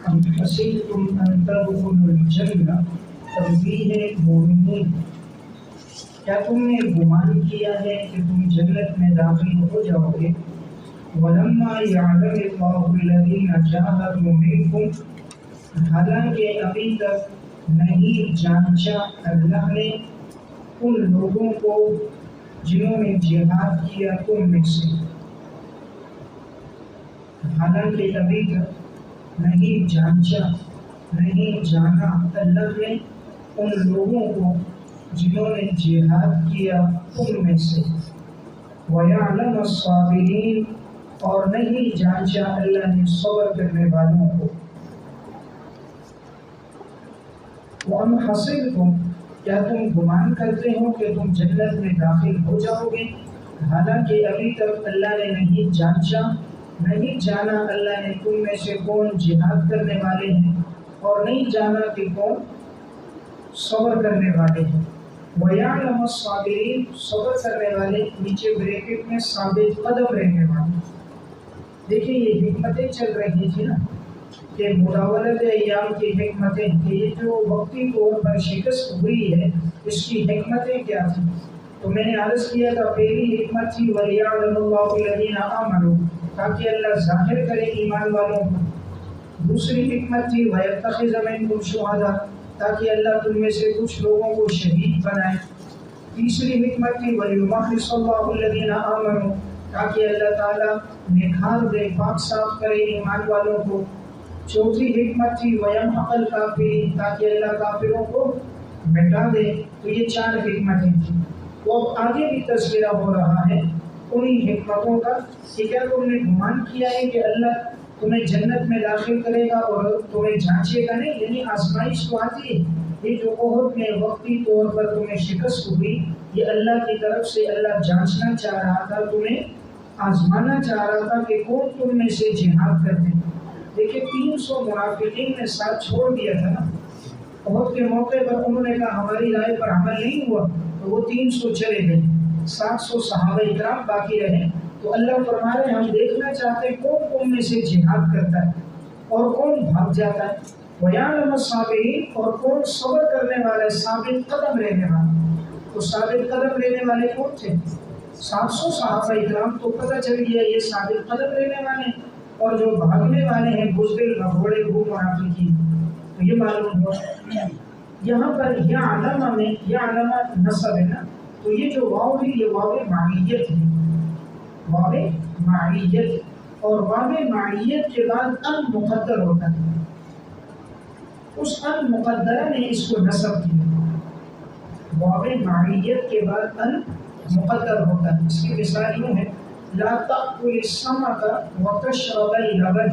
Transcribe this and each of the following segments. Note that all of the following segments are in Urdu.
ام حسبتم ان تدخلوا الجنہ، تنبیہ مومنین، کیا تم نے گمان کیا ہے کہ تم جنت میں داخل ہو جاؤ گے؟ وَلَمَّا يَعْلَمِ اللَّهُ الَّذِينَ جَاهَدُوا مِنكُمْ، حالانکہ ابھی تک نہیں جانچا اللہ نے ان لوگوں کو جنہوں نے جہاد کیا تم میں سے، حالانکہ ابھی تک نہیں جانچا نہیں جانا اللہ نے ان لوگوں کو جنہوں نے جہاد کیا تم میں سے، وَيَعْلَمَ الصَّابِرِينَ، اور نہیں جانچا اللہ نے صبر کرنے والوں کو۔ وَأَمْ حَسِبْتُمْ، کیا تم گمان کرتے ہو کہ تم جنت میں داخل ہو جاؤ گے، حالانکہ ابھی تک اللہ نے نہیں جانچا نہیں جانا اللہ نے تم میں سے کون جہاد کرنے والے ہیں، اور نہیں جانا کہ کون صبر کرنے والے ہیں۔ وَيَعْلَمَ الصَّابِرِينَ، صبر کرنے والے، نیچے بریکٹ میں ثابت قدم رہنے والے۔ دیکھیں یہ حکمتیں چل رہی تھی نا کہ مداولت ایام کی حکمتیں، کہ یہ جو وقتی طور پر شکست ہوئی ہے اس کی حکمتیں کیا تھیں؟ تو میں نے عرض کیا تھا پہلی حکمت تھی وَلِيَعْلَمَ اللَّهُ الَّذِينَ آمَنُوا، تاکہ اللہ ظاہر کرے ایمان والوں کو۔ دوسری حکمت تھی وَيَتَّخِذَ مِنكُمْ شُهَدَاءَ، تاکہ اللہ تم میں سے کچھ لوگوں کو شہید بنائے۔ تیسری حکمت تھی وَلِيُمَحِّصَ اللَّهُ الَّذِينَ آمَنُوا، تاکہ اللہ تعالیٰ نکھار دے، پاک صاف کرے ایمان والوں کو۔ چوتھی حکمت تھی وَيَمْحَقَ الْكَافِرِينَ، تاکہ اللہ کافروں کو مٹا دے۔ تو یہ چار حکمتیں تھیں۔ وہ اب آگے بھی تذکرہ ہو رہا ہے انہی حکمتوں کا کہ کیا تم نے گمان کیا ہے کہ اللہ تمہیں جنت میں داخل کرے گا اور تمہیں جانچے گا نہیں؟ یعنی آزمائش تو آتی ہے، یہ جو احد میں وقتی طور پر تمہیں شکست ہوئی یہ اللہ کی طرف سے اللہ جانچنا چاہ رہا تھا، تمہیں آزمانا چاہ رہا تھا کہ کون تم میں سے جہاد کرتے ہیں۔ دیکھیں 300 منافقین نے ساتھ چھوڑ دیا تھا نا، احد کے موقع پر انہوں نے کہا ہماری رائے پر عمل نہیں ہوا تو وہ 300 چلے گئے، 700 صحابہ اکرام باقی رہے۔ تو اللہ فرما رہے ہم دیکھنا چاہتے ہیں کون تم میں سے جہاد کرتا ہے اور کون بھاگ جاتا ہے۔ وَيَعْلَمَ الصَّابِرِينَ، اور کون صبر کرنے والا ہے، ثابت قدم رہنے والا۔ تو ثابت قدم رہنے والے کون تھے؟ 700 صحابہ اکرام، تو پتہ چل گیا یہ ثابت قدم رہنے والے ہیں، اور جو بھاگنے والے ہیں بزدل بھگوڑے وہ منافقین۔ تو یہ معلوم ہوا یہاں پر یعلم میں یعلم نصب ہے نا، تو یہ جو واو ہے یہ واو معیت ہے، واو معیت، اور واو معیت کے بعد ان مقدر ہوتا ہے، اس ان مقدرہ نے اس کو نصب کیا۔ واو معیت کے بعد ان مقدر ہوتا ہے، اس کی مثال یوں ہے لا تأکل السمک وتشرب اللبن،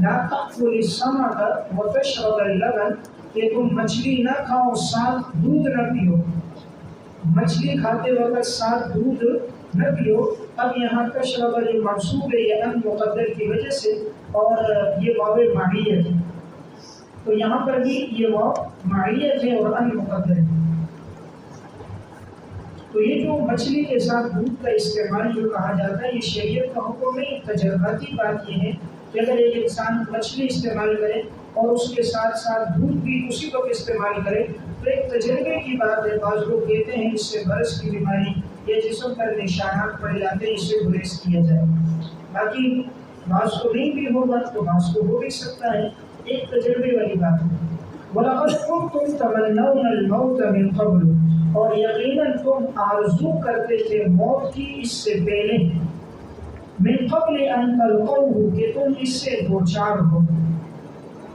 لا تأکل السمک وتشرب اللبن، کہ تم مچھلی نہ کھاؤ ساتھ دودھ نہ پیو، مچھلی کھاتے وقت ساتھ دودھ نہ پیو۔ اب یہاں تشرب جو منصوب ہے یہ ان مقدر کی وجہ سے، اور یہ واو معیت ہے، تو یہاں پر بھی یہ واو معیت ہے اور ان مقدر ہے۔ تو یہ جو مچھلی کے ساتھ دودھ کا استعمال جو کہا جاتا ہے یہ شریعت کا حکم نہیں، تجرباتی بات یہ ہے کہ اگر ایک انسان مچھلی استعمال کرے اور اس کے ساتھ ساتھ دودھ بھی اسی وقت استعمال کرے تو ایک تجربے کی بات ہے۔ بعض لوگ کہتے ہیں اس سے برس کی بیماری یا جسم پر نشانات پڑ جاتے ہیں، اس سے گریز کیا جائے، باقی بعض کو نہیں بھی ہوگا تو بعض کو ہو بھی سکتا ہے، ایک تجربے والی بات ہے۔ وَلَقَدْ كُنْتُمْ تَمَنَّوْنَ الْمَوْتَ مِنْ قَبْلُ، اور یقیناً تم آرزو کرتے تھے موت کی اس سے پہلے، من قبل ان تلقوه، کہ تم اس سے دوچار ہو،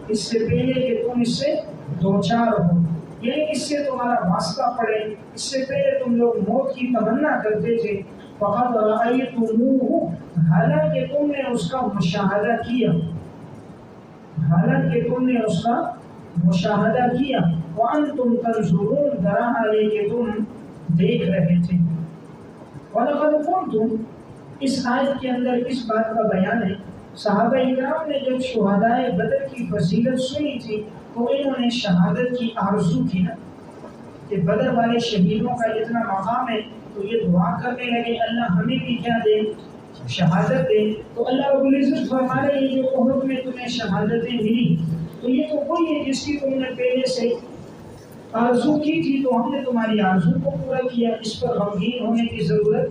اس سے پہلے کہ تم اس سے دوچار ہو، یعنی اس سے تمہارا واسطہ پڑے، اس سے پہلے تم لوگ موت کی تمنا کرتے تھے۔ فقد رأیتموہ، حالانکہ تم نے اس کا مشاہدہ کیا، حالانکہ تم نے اس کا مشاہدہ کیا، وانتم تنظرون، درحال ہے کہ تم دیکھ رہے تھے۔ وَلَقَدْ كُنْتُمْ، اس آیت کے اندر اس بات کا بیان ہے، صحابہ اکرام نے جب شہدائے بدر کی فضیلت سنی تھی تو انہوں نے شہادت کی آرزو کی نا کہ بدر والے شہیدوں کا اتنا مقام ہے، تو یہ دعا کرنے لگے اللہ ہمیں بھی کیا دے، شہادت دے. تو اللہ رب العزت فرما رہے ہیں یہ جو احد میں تمہیں شہادتیں ملی تو یہ تو وہی ہے جس کی تم نے پہلے سے آرزو کی تھی، تو ہم نے تمہاری آرزو کو پورا کیا، اس پر غمگین ہونے کی ضرورت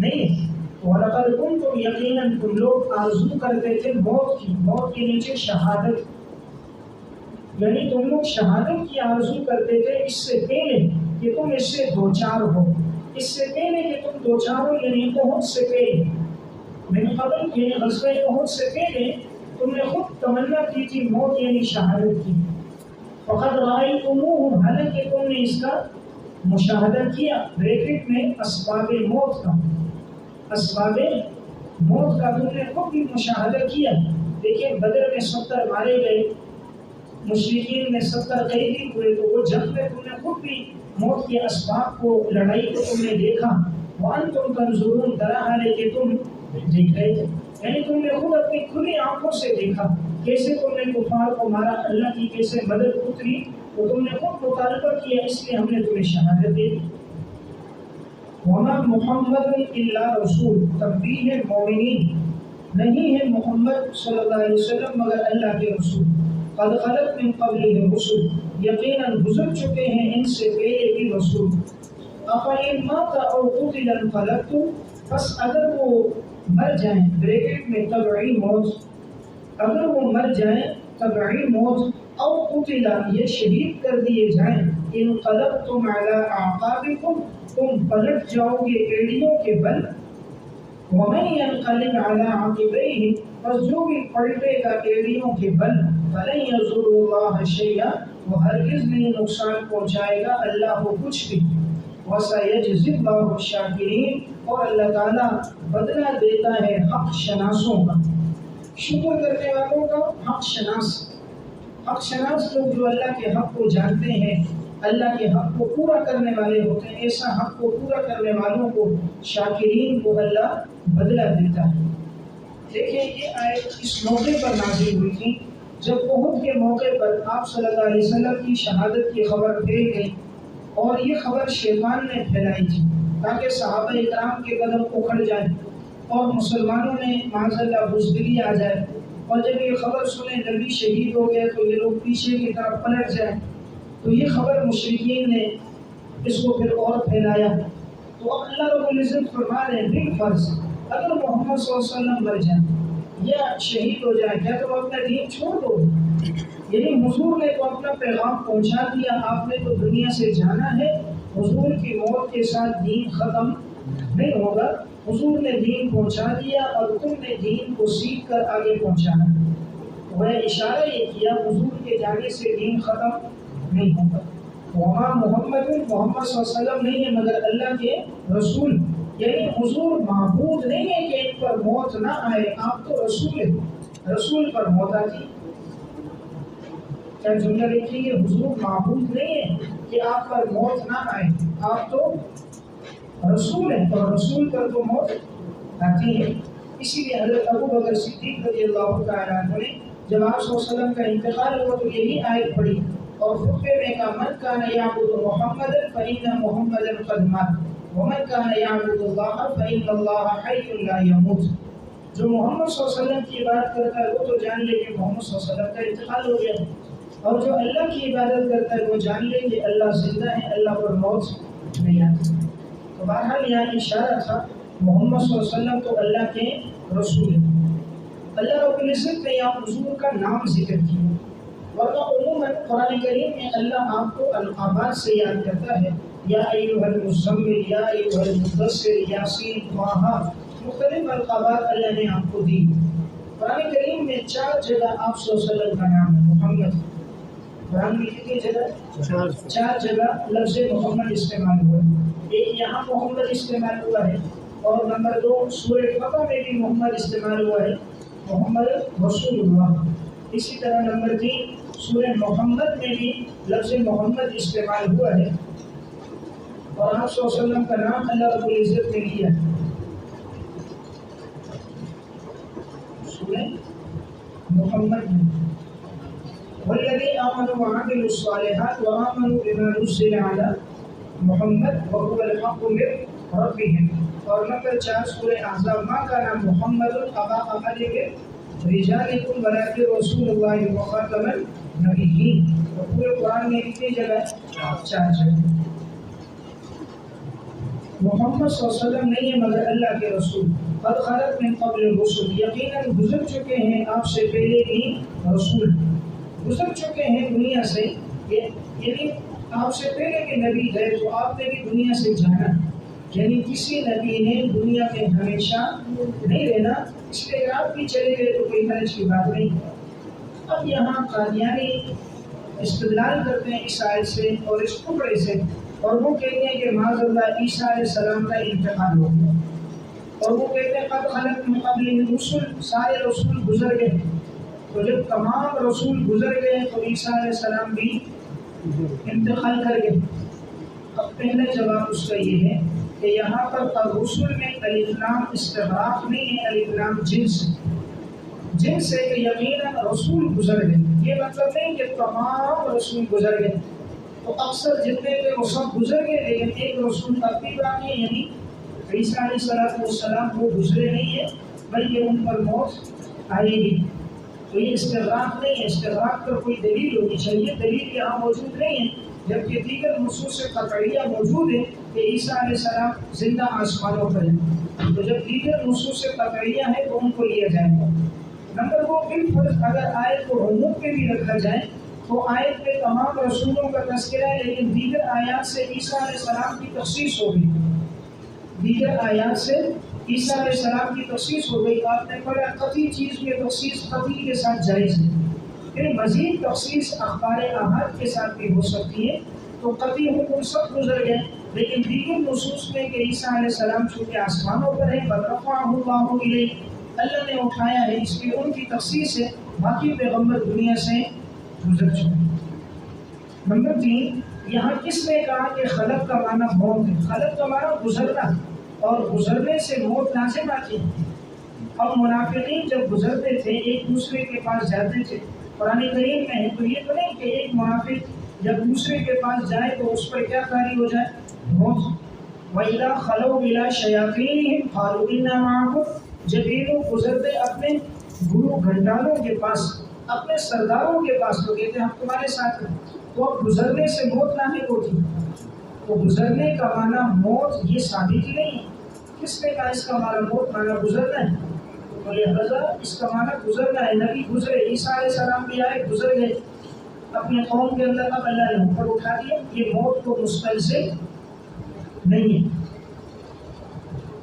نہیں ہے. وَلَقَدْ كُنْتُمْ یقیناً تم لوگ آرزو کرتے تھے موت کی، موت کے نیچے شہادت، یعنی تم لوگ شہادت کی آرزو کرتے تھے اس سے پہلے کہ تم اس سے دوچار ہو، اس سے پہلے کہ تم دوچار ہو، یعنی احد سے پہلے، من قبل یعنی غزوہ احد سے پہلے تم نے خود تمنا کی تھی موت یعنی شہادت کی. فقد رأیتموہ حالانکہ تم نے اس کا مشاہدہ کیا، بریکٹ میں اسباب موت کا، اسباب موت کا تم نے خود بھی مشاہدہ کیا. دیکھیں بدر میں 70 مارے گئے، مشرکین میں 70 قیدی ہوئے، تو وہ جنگ میں تم نے خود بھی موت کے اسباب کو، لڑائی کو تم نے دیکھا. وانتم تنظرون درا حالے کہ تم دیکھ رہے تھے، یعنی تم نے خود اپنی کھلی آنکھوں سے دیکھا کیسے تم نے کفار کو مارا، اللہ کی کیسے مدد اتری، تو تم نے خود مطالبہ کیا، اس لیے ہم نے تمہیں شہادت دے دی. وما محمد الا رسول، تنبیہ مومنین، نہیں ہے محمد صلی اللہ علیہ وسلم مگر اللہ کے رسول. قد خلت من قبلہ الرسل، یقیناً گزر چکے ہیں ان سے پہلے بھی رسول. افإن مات او قتل انقلبتم، بس اگر وہ مر جائیں، بریکٹ میں طبعی موت، اگر وہ مر جائیں طبعی موت، او قتل یہ شہید کر دیے جائیں، انقلبتم علی اعقابکم تم پلٹ جاؤ گے ایڑیوں کے بل. ومن ينقلب على عقبیہ، اور جو بھی پلٹے گا ایڑیوں کے بل، فلن یضر اللہ شیئا، وہ ہرگز نہیں نقصان پہنچائے گا اللہ کو کچھ بھی. وسيجزي الله الشاکرین، اور اللہ تعالیٰ بدلہ دیتا ہے حق شناسوں کا، شکر کرنے والوں کا. حق شناس، حق شناس لوگ جو اللہ کے حق کو جانتے ہیں، اللہ کے حق کو پورا کرنے والے ہوتے ہیں، ایسا حق کو پورا کرنے والوں کو، شاکرین کو اللہ بدلہ دیتا ہے. دیکھیں یہ آیت اس موقع پر نازل ہوئی تھی جب احد کے موقع پر آپ صلی اللہ علیہ وسلم کی شہادت کی خبر پھیل گئی، اور یہ خبر شیطان نے پھیلائی تھی تاکہ صحابہ اکرام کے قدم اکھڑ جائیں اور مسلمانوں میں معاذ اللہ بزدلی آ جائے، اور جب یہ خبر سنیں نبی شہید ہو گئے تو یہ لوگ پیچھے کی طرف پلٹ جائیں. تو یہ خبر مشرکین نے اس کو پھر اور پھیلایا. تو اب اللہ رب العزت فرما رہے ہیں بالفرض اگر محمد صلی اللہ علیہ وسلم مر جائیں یا شہید ہو جائیں، کیا تم اپنا دین چھوڑ دو؟ یعنی حضور نے تو اپنا پیغام پہنچا دیا، آپ نے تو دنیا سے جانا ہے، حضور کی موت کے ساتھ دین ختم نہیں ہوگا. حضور نے دین پہنچا دیا اور تم نے دین کو سیکھ کر آگے پہنچانا. وہ اشارہ یہ کیا حضور کے جانے سے دین ختم نہیں ہوگا. وہاں محمد صلی اللہ علیہ وسلم نہیں ہے مگر اللہ کے رسول، یعنی حضور معبود نہیں ہے کہ ان پر موت نہ آئے، آپ تو رسول ہیں، رسول پر موت آتی. کیا جملہ لکھیں گے؟ حضور معبود نہیں ہے کہ آپ پر موت نہ آئے، آپ تو رسول ہیں اور رسول پر تو موت آتی ہے. اسی لیے حضرت ابو بکر صدیق رضی اللہ تعالیٰ عنہ نے جب آپ صلی اللہ علیہ وسلم کا انتقال ہوا تو یہی آیت پڑھی اور خطبے میں کہا من کان یعبد محمدا فإن محمدا قد مات ومن کان یعبد اللہ فإن اللہ حی لا یموت. جو محمد صلی اللہ علیہ وسلم کی عبادت کرتا ہے وہ تو جان لے کہ محمد صلی اللہ علیہ وسلم کا انتقال ہو گیا، اور جو اللہ کی عبادت کرتا ہے وہ جان لے کہ اللہ زندہ ہے، اللہ پر موت نہیں آتی. تو بہرحال یہاں اشارہ تھا محمد صلی اللہ علیہ وسلم تو اللہ کے رسول ہیں. اللہ رب العزت نے یہاں حضور کا نام ذکر کیا، ورنہ عموماً قرآن کریم میں اللہ آپ کو القابات سے یاد کرتا ہے، یا ایھا المزمل، یا ایھا المدثر، یاسین، طٰہٰ، مختلف القابات اللہ نے آپ کو دی. قرآن کریم میں 4 جگہ آپ صلی اللہ علیہ وسلم کا نام ہے محمد. قرآن میں کتنی جگہ؟ 4 جگہ لفظ محمد استعمال ہوا ہے. ایک یہاں محمد استعمال ہوا ہے، اور نمبر 2 سورہ فتح میں بھی محمد استعمال ہوا ہے، محمد رسول اللہ. اسی طرح نمبر 3 سورہ محمد میں بھی لفظ محمد استعمال ہوا ہے، اور آپ صلی اللہ علیہ وسلم کا نام اللہ رب العزت نے لیا ہے. سورہ محمد میں والذین آمنوا وعملوا الصالحات وآمنوا بما نزل علی محمد وهو الحق من ربهم اور نمبر 4 سورہ احزاب ما کان محمد ابا احد رجالکم ولکن رسول اللہ وخاتم النبیین. تو پورے قرآن میں کتنی جگہ ہے؟ 4 جگہ. محمد صلی اللہ علیہ وسلم نہیں ہے مگر اللہ کے رسول. قد خلت من قبل الرسل، یقیناً گزر چکے ہیں آپ سے پہلے بھی رسول، گزر چکے ہیں دنیا سے. یعنی آپ سے پہلے کے نبی ہے تو آپ نے بھی دنیا سے جانا. یعنی کسی نبی نے دنیا میں ہمیشہ نہیں رہنا، اس لیے اگر آپ بھی چلے گئے تو کوئی حرج کی بات نہیں. اب یہاں قادیانی استدلال کرتے ہیں اس آیت سے اور اس ٹکڑے سے، اور وہ کہتے ہیں کہ معاذ اللہ عیسیٰ علیہ السلام کا انتقال ہو گیا. اور وہ کہتے ہیں قد خلت من قبل الرسل، سارے رسول گزر گئے. تو جب تمام رسول گزر گئے تو عیسیٰ علیہ السلام بھی انتقال کر گئے. اب پہلا جواب اس کا یہ ہے کہ یہاں پر الرسل میں الف لام استغراق نہیں ہے، الف لام جنس. جنس ہے کہ یقیناً رسول گزر گئے. یہ مطلب نہیں کہ تمام رسول گزر گئے. تو اکثر جتنے تھے وہ سب گزر گئے، لیکن ایک رسول اب بھی باقی ہے، یعنی عیسیٰ علیہ السلام وہ گزرے نہیں ہے بلکہ ان پر موت آئے گی. تو یہ استغراق نہیں ہے. استغراق پر کوئی دلیل ہونی چاہیے، دلیل یہاں موجود نہیں ہے، جبکہ دیگر نصوص قطعیہ موجود ہے کہ عیسیٰ علیہ السلام زندہ آسمانوں پر ہیں. تو جب دیگر نصوص قطعیہ ہے تو ان کو لیا جائے گا. نمبر 2 بالفرض اگر آیت کو عموم پہ بھی رکھا جائے تو آیت میں تمام رسولوں کا تذکرہ ہے، لیکن دیگر آیات سے عیسیٰ علیہ السلام کی تخصیص ہو گئی. دیگر آیات سے عیسیٰ علیہ السلام کی تخصیص ہو گئی. آپ نے پڑھا قطعی چیز میں تخصیص قطعی کے ساتھ جائز ہے، پھر مزید تخصیص اخبار احاد کے ساتھ بھی ہو سکتی ہے. تو قطعی حکم سب گزر گئے، لیکن دیگر نصوص میں کہ عیسیٰ علیہ السلام چونکہ آسمانوں پر ہے بل رفعہ اللہ الیہ، اللہ نے اٹھایا ہے، اس کی ان کی تخصیص ہے. باقی پیغمبر دنیا سے گزر چکے. نمبر 3 یہاں کس نے کہا کہ خلق کا معنی موت ہے؟ خلق کا معنی گزرنا، اور گزرنے سے موت لازم آتی ہے. اب منافقین جب گزرتے تھے ایک دوسرے کے پاس جاتے تھے، قرآن کریم میں ہے، تو یہ تو نہیں کہ ایک منافق جب دوسرے کے پاس جائے تو اس پر کیا طاری ہو جائے؟ موت. وَإِذَا خَلَوْا إِلَىٰ شَيَاطِينِهِمْ قَالُوا إِنَّا مَعَكُمْ، جب یہ لوگ گزرتے اپنے گرو گھنٹالوں کے پاس، اپنے سرداروں کے پاس، تو کہتے ہیں ہم تمہارے ساتھ ہیں. تو اب گزرنے سے موت لاحق ہوتی. تو گزرنے کا معنی موت یہ ثابت ہی نہیں ہے. کس نے کہا اس کا معنی موت معنی گزرنا ہے؟ تو لہذا اس کا معنی گزرنا ہے. نبی گزرے، عیسیٰ علیہ السلام بھی آئے، گزر گئے اپنے قوم کے اندر، اب اللہ نے اوپر اٹھا دیا. یہ موت کو مستلزم نہیں ہے.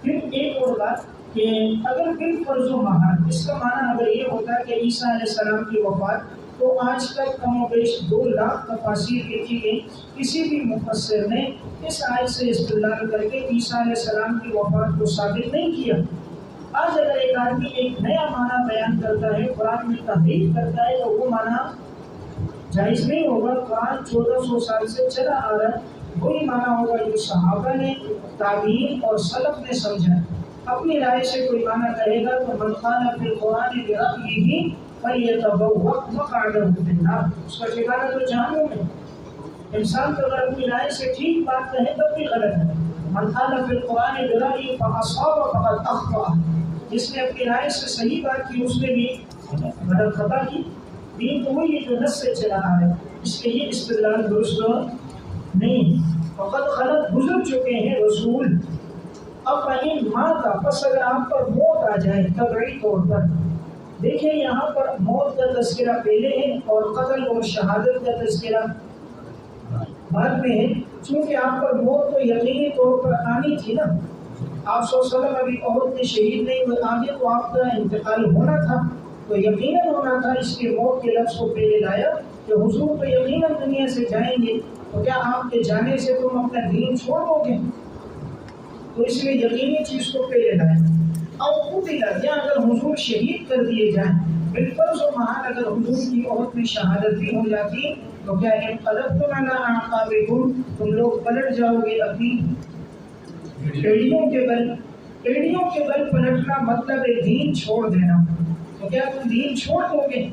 پھر ایک اور بات کہ اگر بالفرض و محال اس کا معنی اگر یہ ہوتا کہ عیسیٰ علیہ السلام کی وفات، تو آج تک کم و بیش 2 لاکھ تفاسیر لکھی گئی، کسی بھی مفسر نے اس آیت سے استدلال کر کے عیسیٰ علیہ السلام کی وفات کو ثابت نہیں کیا. آج اگر ایک آدمی ایک نیا معنی بیان کرتا ہے، قرآن میں تحریف کرتا ہے، تو وہ معنی جائز نہیں ہوگا. قرآن 1400 سال سے چلا آ رہا ہے، وہی معنی ہوگا جو صحابہ نے، تابعین اور سلف نے سمجھا. اپنی رائے سے کوئی معنی کہے گا تو من قال فی القرآن برأیہ فلیتبوأ مقعدہ فی النار، اس کا ٹھکانہ تو جہنم ہے. انسان تو اگر اپنی رائے سے ٹھیک بات کہے تب بھی غلط ہے. من قال فی القرآن برأیہ فاصاب فقد اخطأ، جس نے اپنی رائے سے صحیح بات کی اس نے بھی غلط خطا کی. دین تو وہی جو نص سے چلا آ رہا ہے، اس کے یہ استدلال درست نہیں. فقد خلط گزر چکے ہیں رسول. اب ان ماں کا پس اگر آپ پر موت آ جائے طبعی طور پر، دیکھیں یہاں پر موت کا تذکرہ پہلے ہے اور قتل اور شہادت کا تذکرہ بعد میں ہے. چونکہ آپ پر موت تو یقینی طور پر آنی تھی نا، آپ صلی اللہ علیہ وسلم ابھی عہد میں شہید نہیں ہوئے، آگے تو آپ کا انتقال ہونا تھا، تو یقیناً ہونا تھا. اس کے موت کے لفظ کو پہلے لایا کہ حضور تو یقیناً دنیا سے جائیں گے، تو کیا آپ کے جانے سے تم اپنا دین چھوڑ دو گے؟ تو اس لیے یقینی چیز کو پہلے لائے. اور قتل، یا اگر حضور شہید کر دیے جائیں بالفرض و محال، اگر حضور کی عہد میں شہادت بھی ہو جاتی تو کیا انقلبتم علی اعقابکم، تم لوگ پلٹ جاؤ گے اپنی ایڑیوں کے بل. ایڑیوں کے بل پلٹنا مطلب ہے دین چھوڑ دینا. تو کیا تم دین چھوڑ دو گے؟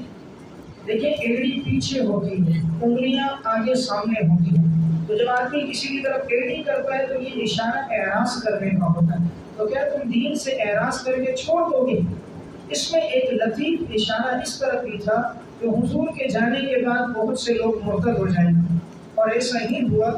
دیکھیں ایڑی پیچھے ہوتی ہے، انگلیاں آگے سامنے ہوتی ہیں. تو جب آدمی کسی کی طرف ایڑی کرتا ہے تو یہ اشارہ اعراض کرنے کا ہوتا ہے. تو کیا تم دین سے اعراض کر کے چھوڑ دو گے؟ اس میں ایک لطیف اشارہ اس طرف بھی تھا کہ حضور کے جانے کے بعد بہت سے لوگ مرتد ہو جائیں گے، اور ایسا ہی ہوا۔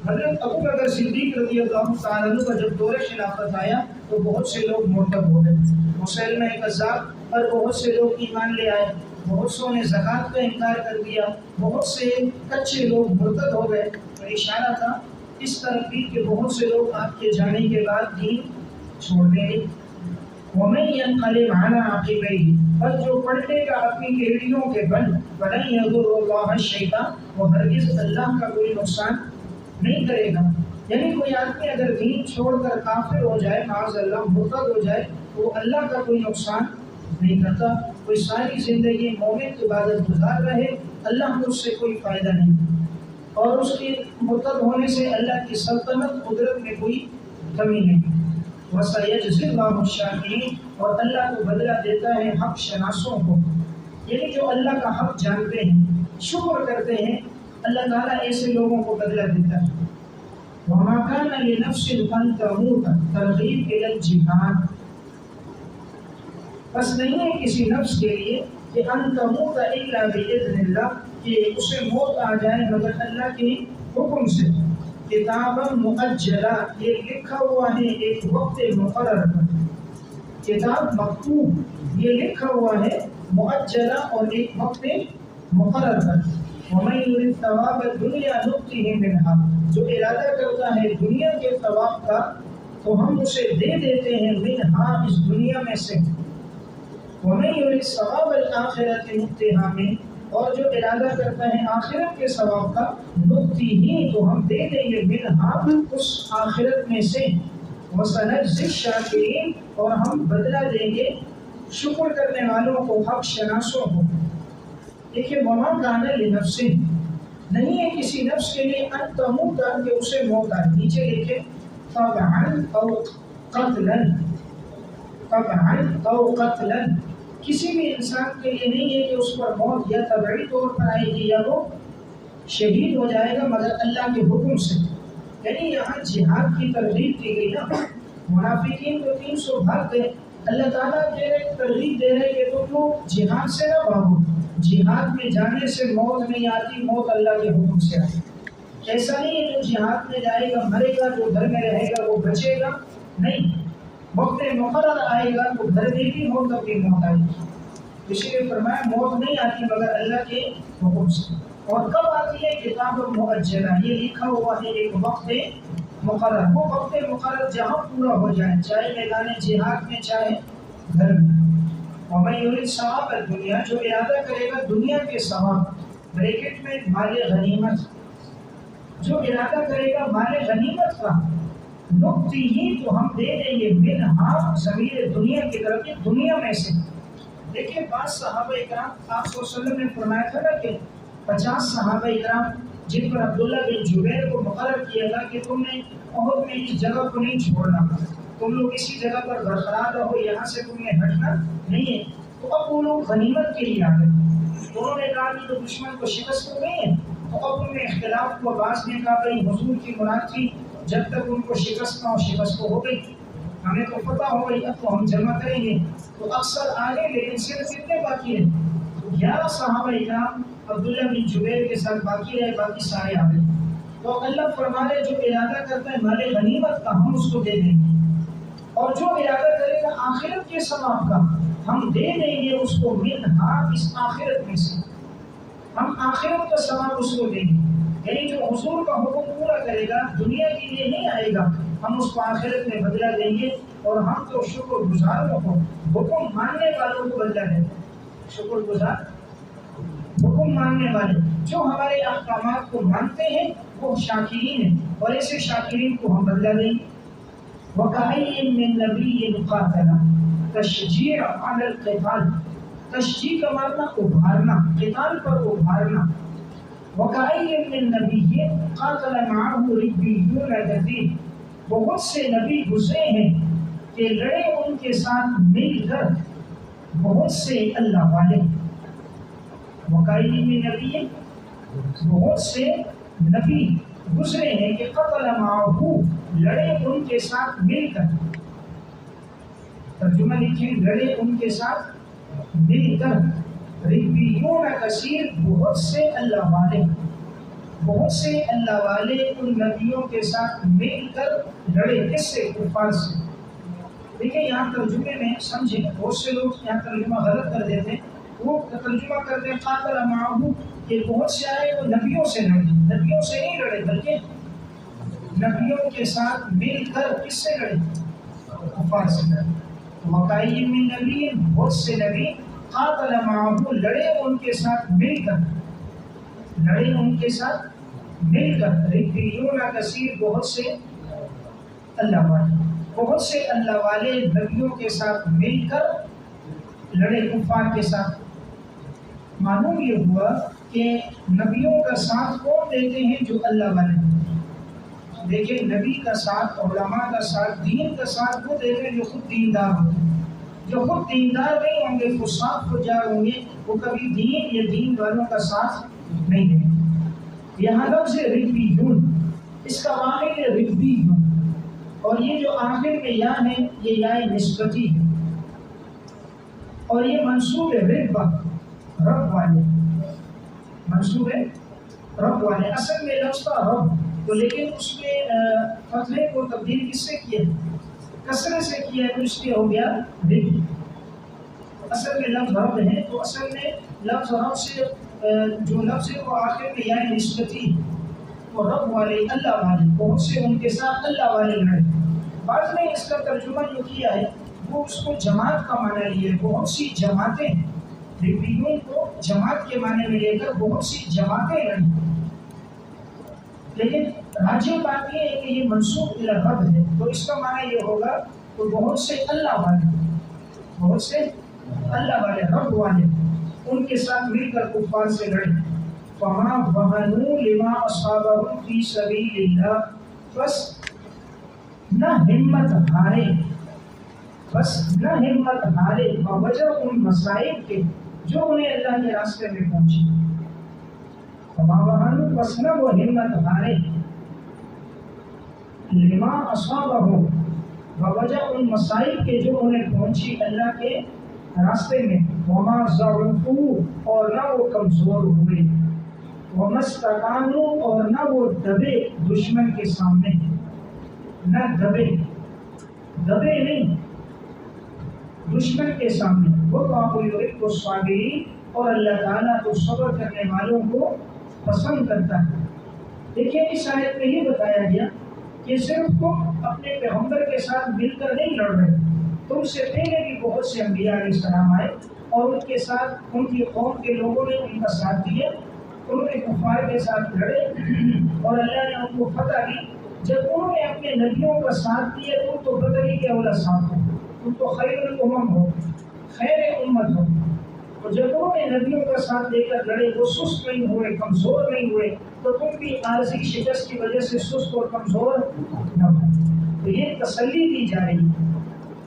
حضرت ابو بکر صدیق رضی اللہ تعالیٰ عنہ کا جب دور خلافت آیا تو بہت سے لوگ مرتد ہو گئے، مسلمہ کذاب پر بہت سے لوگ ایمان لے آئے، بہت سو نے زکوٰۃ کا انکار کر دیا، بہت سے کچے لوگ مرتد ہو گئے۔ تو اشارہ تھا اس طرف بھی کہ بہت سے لوگ آپ کے جانے کے بعد دین چھوڑ دیں گے۔ وَمَن يَنْقَلِبْ عَلَىٰ عَقِبَيْهِ، اور جو پلٹے گا اپنی ایڑیوں کے بل، وَلَن يَضُرَّ اللَّهَ شَيْئًا، وہ ہرگز اللہ کا کوئی نقصان نہیں کرے گا۔ یعنی کوئی آدمی اگر دین چھوڑ کر کافر ہو جائے، معاذ اللہ مرتد ہو جائے، تو اللہ کا کوئی نقصان نہیں کرتا۔ کوئی ساری زندگی مومن عبادت گزار رہے، اللہ کو اس سے کوئی فائدہ نہیں، اور اس کے مرتد ہونے سے اللہ کی سلطنت قدرت میں کوئی کمی نہیں۔ وَسَيَجْزِي اللَّهُ الشَّاكِرِينَ، اور اللہ کو بدلہ دیتا ہے حق شناسوں کو، یعنی جو اللہ کا حق جانتے ہیں، شکر کرتے ہیں، اللہ تعالیٰ ایسے لوگوں کو بدلہ دیتا ہے۔ وَمَا كَانَ لِنَفْسٍ أَن تَمُوتَ، ترغیب إِلَى الْجِهَادِ، بس نہیں ہے کسی نفس کے لیے کہ ان تموت الا باذن اللہ، کہ اسے موت آ جائے مگر اللہ کے حکم سے۔ کتابا مؤجلا، یہ لکھا ہوا ہے ایک وقت مقرر پر، کتاب مکتوب یہ لکھا ہوا ہے مؤجلا اور ایک وقت مقرر پر۔ ومن یرد ثواب الدنیا نؤتہ منہا، جو ارادہ کرتا ہے دنیا کے ثواب کا تو ہم اسے دے دیتے ہیں منہا، اس دنیا میں سے۔ وَمَن يُرِدْ ثَوَابَ الْآخِرَةِ نُؤْتِهَا مِنْهُ، اور جو ارادہ کرتا ہے آخرت کے ثواب کا، نُؤْتِهِ، تو ہم دے دیں گے منہا، اس آخرت میں سے۔ وَسَنَجْزِي الشَّاكِرِينَ، اور ہم بدلہ دیں گے شکر کرنے والوں کو، حق شناسوں کو۔ دیکھیں وَمَا كَانَ لِنَفْسٍ، نہیں ہے کسی نفس کے لیے ان تموت، کہ اسے موت آئے۔ نیچے لکھیں طبعاً او قتلاً، طبعاً او قتلاً، کسی بھی انسان کے لیے نہیں ہے کہ اس پر موت یا طبعی طور پر آئے گی یا وہ شہید ہو جائے گا، مگر اللہ کے حکم سے۔ یعنی یہاں جہاد کی ترغیب دی گئی نا، منافقین تو 300 بھاگ گئے، اللہ تعالیٰ ترغیب دے رہے کہ تم لوگ جہاد سے نہ بھاگو، جہاد میں جانے سے موت نہیں آتی، موت اللہ کے حکم سے آتی۔ ایسا نہیں ہے جو جہاد میں جائے گا مرے گا، جو گھر میں رہے گا وہ بچے گا، نہیں، وقت مقرر آئے گا تو گھر میں بھی موت اپنی موت آئے گی۔ اسی لیے فرمایا موت نہیں آتی مگر اللہ کے حکم سے۔ اور کب آتی ہے؟ کتاب مؤجلہ، یہ لکھا ہوا ہے ایک وقت مقرر، وہ وقت مقرر جہاں پورا ہو جائے، چاہے میدان جہاد میں چاہے گھر میں۔ وَمَن يُرِدْ ثَوَابَ الدُّنْيَا، جو ارادہ کرے گا دنیا کے ثواب، بریکٹ میں مال غنیمت، جو ارادہ کرے گا مال غنیمت کا، نُؤْتِهِ، تو ہم دے دیں گے منہا، ضمیر دنیا کی طرف، دنیا میں سے۔ دیکھیں بعض صحابہ اکرام، آپ صلی اللہ علیہ وسلم نے فرمایا تھا نا کہ 50 صحابہ اکرام جن پر عبداللہ بن جبیر کو مقرر کیا تھا کہ تم نے احد میں اس جگہ کو نہیں چھوڑنا، تم لوگ اسی جگہ پر برقرار رہو، یہاں سے تم نے ہٹنا نہیں ہے۔ تو اب وہ لوگ غنیمت کے لیے آ گئے، انہوں نے کہا کہ تو دشمن کو شکست ہو گئی ہے، تو اب ان میں اختلاف کو بعض نے کہا بھائی حضور کی مراد تھی جب تک ان کو شکست نہ ہو، شکست کو ہو گئی، ہمیں تو پتہ ہو گئی، اب تو ہم جمع کریں گے، تو اکثر آگے، لیکن صرف کتنے باقی ہیں؟ 11 صحابہ اکرام عبداللہ بن جبیر کے ساتھ باقی رہے، باقی سارے آ گئے۔ تو اللہ فرما رہے جو ارادہ کرتا ہے مال غنیمت کا ہم اس کو دے دیں گے، اور جو ارادہ کرے گا آخرت کے ثواب کا ہم دے دیں گے اس کو منہا، اس آخرت میں سے، ہم آخرت کا ثواب اس کو دیں گے۔ یعنی جو حضور کا حکم پورا کرے گا دنیا کے لیے نہیں آئے گا، ہم اس کو آخرت میں بدلہ دیں گے، اور ہم تو شکر گزاروں کو، حکم ماننے والوں کو بدلہ دیں گے۔ شکر گزار، حکم ماننے والے جو ہمارے احکامات کو مانتے ہیں وہ شاکرین ہیں، اور ایسے شاکرین کو ہم بدلہ دیں گے۔ وَكَأَيٍّ مِّن نَبِيٍّ قَاتَلَ، تشجیع علی القتال، تشجیع کا معنی ابھارنا، قتال پر ابھارنا۔ وَكَأَيٍّ مِّن نَبِيٍّ قَاتَلَ مَعَهُ رِبِّيُّونَ كَثِيرٌ، بہت سے نبی گزرے ہیں کہ لڑے ان کے ساتھ مل کر بہت سے اللہ والے۔ وَكَأَيِّن مِّن نَبِيٍّ، بہت سے نبی گزرے ہیں کہ قتل معہو لڑے ان کے ساتھ مل کر. ترجمہ لکھیں لڑے ان کے ساتھ مل کر. ربیون کثیر بہت سے اللہ والے، بہت سے اللہ والے ان نبیوں کے ساتھ مل کر لڑے. کس سے؟ کفار سے. دیکھیں یہاں ترجمے میں سمجھیں، بہت سے لوگ یہاں ترجمہ غلط کر دیتے ہیں. وہ ترجمہ کرتے ہیں قاتل معہو کہ بہت سے آئے وہ نبیوں سے لڑے. نبیوں سے نہیں لڑے بلکہ نبیوں کے ساتھ مل کر کس سے لڑے؟ کفار سے لڑے. وَقَأَيٍّ مِّن نَبِيٍّ بہت سے نبی قاتل معہو لڑے ان کے ساتھ مل کر، لڑے ان کے ساتھ مل کر. ربیون کثیر بہت سے اللہ والے، بہت سے اللہ والے نبیوں کے ساتھ مل کر لڑے کفار کے ساتھ. معلوم یہ ہوا کہ نبیوں کا ساتھ کون دیتے ہیں؟ جو اللہ والے. دیکھیں نبی کا ساتھ، علماء کا ساتھ، دین کا ساتھ وہ دیتے ہیں جو خود دیندار ہوتے ہیں. جو خود دیندار نہیں ہوں گے، فساق فجار ہوں گے، وہ کبھی دین یا دین والوں کا ساتھ نہیں دیں گے. یہاں لفظ ربیون، اس کا واحد ہے ربیون، اور یہ جو آخر میں یا ہے یہ یا نسبتی ہے، اور یہ منصوب ہے ربا، رب والے. منصوب ہے رب والے. اصل میں لفظ تھا رب تو، لیکن اس میں فتحے کو تبدیل کس سے کیا؟ کسرے سے کیا ہے، تو اس لیے ہو گیا رب. اصل میں لفظ رب ہے، تو اصل میں لفظ رب سے جو لفظ ہے وہ آخر میں یا نسبتی، وہ رب والے، اللہ والے، بہت سے ان کے ساتھ اللہ والے لڑے. بعض نے اس کا ترجمہ جو کیا ہے وہ اس کو جماعت کا معنی لیا ہے. بہت سی جماعتیں، ربیون کو جماعت کے معنی میں لے کر بہت سی جماعتیں لڑیں. لیکن راجح بات یہ ہے کہ یہ منسوب الی رب ہے، تو اس کا معنی یہ ہوگا تو بہت سے اللہ والے، بہت سے اللہ والے، رب والے ان کے ساتھ مل کر کفار سے لڑے. فما وهنوا لما اصابهم فی سبیل اللہ، بس نہ ہمت ہارے، بس نہ ہمت ہارے بوجہ ان مصائب کے جو انہیں اللہ کے راستے میں پہنچے. فما وهنوا، بس نہ وہ ہمت ہارے، لما اصابهم بوجہ ان مصائب کے جو انہیں پہنچی اللہ کے راستے میں. وما ضعفوا، اور نہ وہ کمزور ہوئے. وما استکانوا، اور نہ وہ دبے دشمن کے سامنے، نہ دبے، دبے نہیں دشمن کے سامنے. واللہ یحب الصابرین، اور اللہ تعالیٰ تو صبر کرنے والوں کو پسند کرتا ہے. دیکھیں اس آیت میں یہ بتایا گیا کہ صرف تم اپنے پیغمبر کے ساتھ مل کر نہیں لڑ رہے، تم سے پہلے بھی بہت سے انبیاء علیہ السلام آئے اور ان کے ساتھ ان کی قوم کے لوگوں نے ان کا ساتھ دیا، انہوں نے کفار کے ساتھ لڑے اور اللہ نے ان کو فتح دی. جب انہوں نے اپنے نبیوں کا ساتھ دیا تم تو بدر ہی کے اولا ساتھ ہو، تم تو خیر الامم ہو، خیر امت ہو. اور جب انہوں نے نبیوں کا ساتھ دے کر لڑے، وہ سست نہیں ہوئے، کمزور نہیں ہوئے، تو تم بھی عارضی شکست کی وجہ سے سست اور کمزور نہ ہو. تو یہ تسلی دی جا رہی ہے،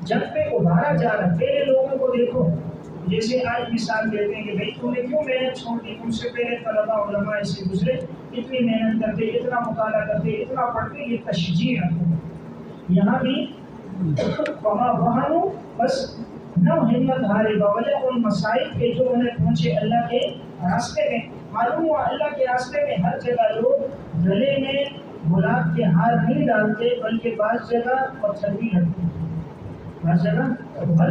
جنگ پہ ابھارا جا رہا ہے. پہلے لوگوں کو دیکھو، جیسے آج مثال دیتے ہیں کہ بھائی تم نے کیوں محنت چھوڑ دی، تم سے پہلے طلبا علماء ایسے گزرے، اتنی محنت کرتے، اتنا مطالعہ کرتے، اتنا پڑھتے، یہ تشجیع رکھو. یہاں بھی وما وہنوا، بس نہ ہمت ہارے بوجہ ان مسائب کے جو انہیں پہنچے اللہ کے راستے میں. معلوم ہوا اللہ کے راستے میں ہر جگہ لوگ گلے میں گلاب کے ہار نہیں ڈالتے، بلکہ بعض جگہ پتھر بھی رکھتے ہیں. ہر